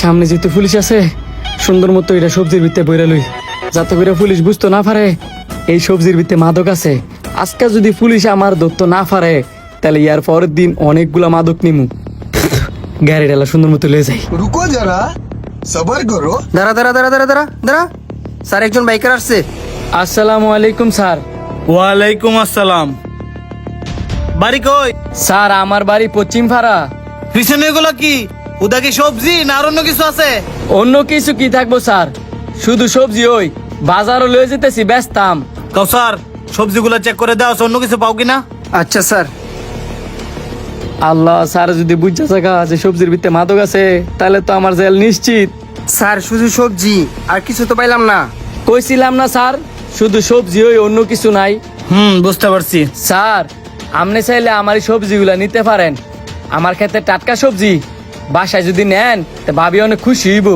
সামনে যেহেতু পুলিশ আছে, সুন্দর মতো এটা সবজির ভিতরে বইরা লই, যাতে করে পুলিশ বুঝতে না পারে এই সবজির ভিতরে মাদক আছে। আজকে যদি পুলিশ আমার ধরতে না পারে, তাহলে ইয়ার পরের দিন অনেকগুলা মাদক নিমু। গাড়ি ডালা সুন্দর মতো লয়ে যাই। रुको जरा सबर करो। দাঁড়া দাঁড়া দাঁড়া দাঁড়া দাঁড়া দাঁড়া স্যার, একজন বাইকার আসছে। আসসালামু আলাইকুম স্যার। ওয়ালাইকুম আসসালাম। বাড়ি কই? স্যার আমার বাড়ি পশ্চিম পাড়া। পিছনে এগুলো কি? ওটা কি সবজি না আর অন্য কিছু আছে? অন্য কিছু কি থাকবো স্যার, শুধু সবজি। ওই বাজারও লয়ে যেতেছি, ব্যস্তাম। স্যার সবজিগুলো চেক করে দাও, অন্য কিছু পাও কিনা? আচ্ছা স্যার। আল্লাহ, স্যার যদি বুঝা থাকা যে সবজির ভিতরে মাদক আছে, তাহলে তো আমার জেল নিশ্চিত। স্যার শুধু সবজি, আর কিছু তো পাইলাম না। কইছিলাম না স্যার, শুধু সবজি, ওই অন্য কিছু নাই। বুঝতে পারছি। স্যার আপনি চাইলে আমার এই সবজিগুলা নিতে পারেন। আমার ক্ষেত্রে টাটকা সবজি, বাসায় যদি নেন তা ভাবি অনেক খুশি হইব।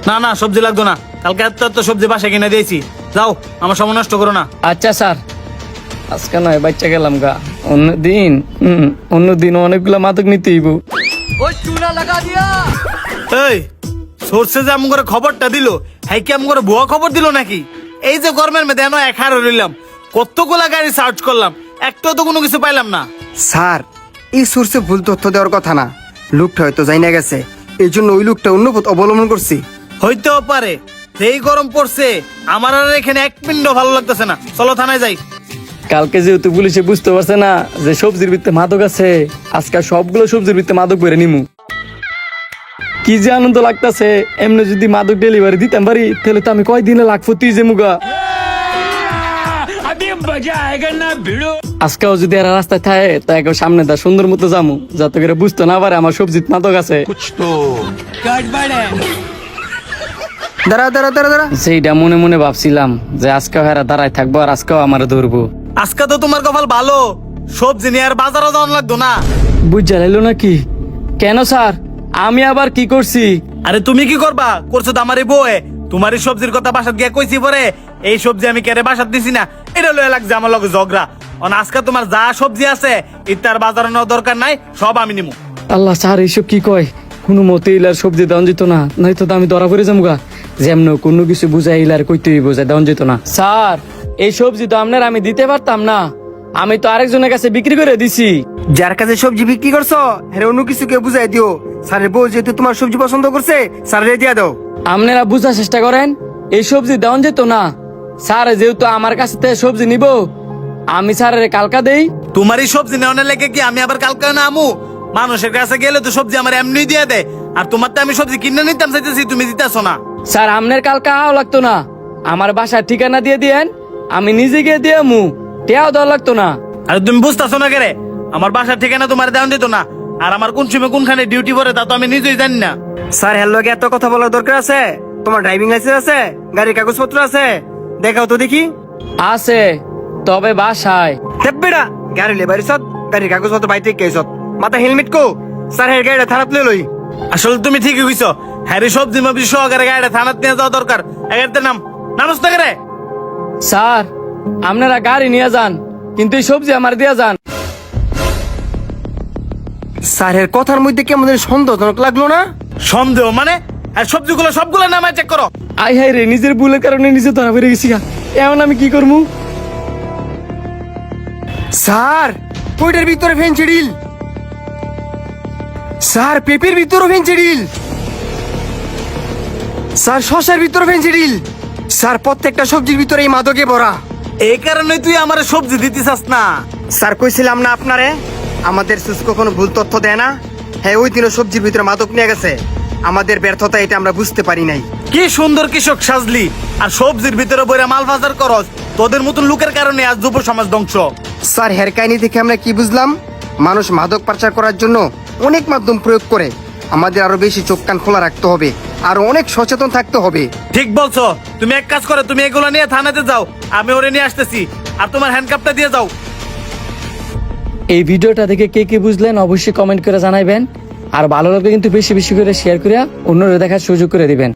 না না, সবজি লাগতো না, কালকে এত সবজি বাসায় কিনে দিয়েছি। যাও, আমার সময় নষ্ট করো না। আচ্ছা স্যার, আজকে নয় বাচ্চা গেলাম গা, অন্যদিন অনেকগুলা মাদক নিতে হইব। এই সোর্সে যে আমার খবরটা দিল, হ্যাঁ কি আমার ভুয়া খবর দিল নাকি? এই যে গরমের মধ্যে এনে এক হার রইলাম, কতগুলা গাড়ি সার্চ করলাম, একটাও তো কোনো কিছু পাইলাম না। স্যার এই সোর্সে ভুল তথ্য দেওয়ার কথা না, লোকটা হয়তো যাই না গেছে, এই জন্য ওই লোকটা অন্য পথ অবলম্বন করছি। হইতেও পারে, এই গরম পড়ছে, আমার আর এখানে এক পিণ্ড ভালো লাগতেছে না। চলো থানায় যাই। কালকে যেহেতু পুলিশে বুঝতে পারছে না যে সবজির ভিতরে মাদক আছে, আজকে সবগুলো সবজির ভিতরে মাদক বেড়ে নিমু। কি যে আনন্দ লাগতেছে। এমনি যদি মাদক ডেলিভারি দিতাম পারি, তাহলে তো আমি কয়দিনে লাগবো তুই যে মুগা। আজকেও যদি এরা রাস্তায় থাকে, তা একবার সামনে দা সুন্দর মতো যামু, যাতে করে বুঝতে না পারে আমার সবজির মাদক আছে। দাঁড়া দাঁড়া দাঁড়া দাঁড়া সেইটা মনে মনে ভাবছিলাম যে আজকেও হেরা দাঁড়ায় থাকবো, আর আজকেও আমার ধরবো। আজকে তো তোমার কপাল ভালো, সবজি নিয়ে আর বাজারে যাওয়ার লাগতো না। বুঝা লাইলো নাকি? কেন স্যার, আমি আবার কি করছি? আরে তুমি কি করবা? করছো তো আমারই বউ। তোমার এই সবজির কথা বাসাত গিয়ে কইছি পরে, এই সবজি আমি কেড়ে বাসাত দিছি না, এটা লয়ে লাগছে আমার লগে ঝগড়া। আজকে তোমার যা সবজি আছে ইত্যার বাজারে নেওয়ার দরকার নাই, সব আমি নিমু। আল্লাহ, স্যার এইসব কি কয়? কোনো মতে ইলার সবজি দেওয়া যেত না, নয়তো তো আমি ধরা পড়ে যামুগা। যেমন কোনো কিছু বুঝাই ইলার কইতে বোঝাই দেওয়া যেত না। স্যার এই সবজি তো আপনার আমি দিতে পারতাম না, আমি তো আরেকজনের কাছে বিক্রি করে দিছি। যার কাছে সবজি বিক্রি করছো হ্যাঁ অন্য কিছু কে বুঝাই দিও। স্যারের বউ যেহেতু তোমার সবজি পছন্দ করছে, স্যারের দিয়া দাও। আপনারা বুঝার চেষ্টা করেন, এই সবজি দেওয়া যেত না। স্যার যেহেতু আমার কাছ থেকে সবজি নিব, আমি স্যারের কালকা দেই। তোমার এই সবজি নেওয়ার লেগে কি আমি আবার কালকে না আমু? মানুষের কাছে গেলে তো সবজি আমার এমনি দিয়ে দেয়, আর তোমার তো আমি সবজি কিনে নিতাম চাইতেছি, তুমি দিতেছো না। স্যার আপনার কালকা আও লাগতো না, আমার বাসার ঠিকানা দিয়ে দিয়েন, আমি নিজে গিয়ে দিয়ে মু, টেয়াও দেওয়া লাগতো না। আরে তুমি বুঝতেছো না কেরে? আমার বাসার ঠিকানা তোমার দেওয়া দিত না, আর আমার কোন সময় কোনখানে ডিউটি পড়ে তা তো আমি নিজেই জানি না। স্যার হ্যার লগে এত কথা বলার দরকার আছে? তোমার ড্রাইভিং লাইসেন্স আছে, গাড়ির কাগজপত্র আছে? দেখাও তো দেখি। আছে, তবে বাসায়। হেব্বেড়া গাড়ি লেবারি সত, গাড়ির কাগজপত্র বাইতে কেসত, মাথা হেলমেট কো। স্যার হের গাড়িটা থানাত লই। আসলে তুমি ঠিকই কইছো, হ্যারি সবজি মবজি সহকারে গাড়িটা থানাত নিয়ে যাওয়া দরকার। এগারতে নাম নামস না করে। স্যার আপনারা গাড়ি নিয়ে যান, কিন্তু এই সবজি আমার দিয়ে যান। স্যারের কথার মধ্যে কেমন সন্দেহজনক লাগলো না? সন্দেহ মানে? আর সবজিগুলো সবগুলো নামায় চেক করো। আই হাই রে, নিজের ভুলের কারণে নিজে ধরা পড়ে গেছি। এখন আমি কি করবো? স্যার কইটার ভিতরে ফেন্সিডিল। স্যার পেঁপের ভিতরে ফেন্সিডিল। স্যার শসার ভিতরে ফেন্সিডিল। স্যার প্রত্যেকটা সবজির ভিতরে এই মাদকে ভরা। এই কারণে তুই আমার সবজি দিতে চাস না। স্যার কইছিলাম না আপনারে, আমাদের সুস কখনো ভুল তথ্য দেয় না। হ্যাঁ ওই দিনও সবজির ভিতরে মাদক নিয়ে গেছে, আমাদের ব্যর্থতা এটা আমরা বুঝতে পারি নাই। কি সুন্দর কৃষক সাজলি, আর সবজির ভিতরে বইরা মাল বাজার করস। তোদের মতন লোকের কারণে আজ যুব সমাজ ধ্বংস। স্যার হের কাহিনী দেখে আমরা কি বুঝলাম? মানুষ মাদক পাচার করার জন্য অনেক মাধ্যম প্রয়োগ করে। আমাদের আরো বেশি চোখ কান খোলা রাখতে হবে, আরো অনেক সচেতন থাকতে হবে। ঠিক বলছো। তুমি এক কাজ করো, তুমি এগুলো নিয়ে থানাতে যাও, আমি ওরে নিয়ে আসতেছি, আর তোমার হ্যান্ডকাপটা দিয়ে যাও। এই ভিডিওটা দেখে কে কে বুঝলেন অবশ্যই কমেন্ট করে জানাইবেন, আর ভালো লাগলে কিন্তু বেশি বেশি করে শেয়ার করে অন্যরা দেখার সুযোগ করে দিবেন।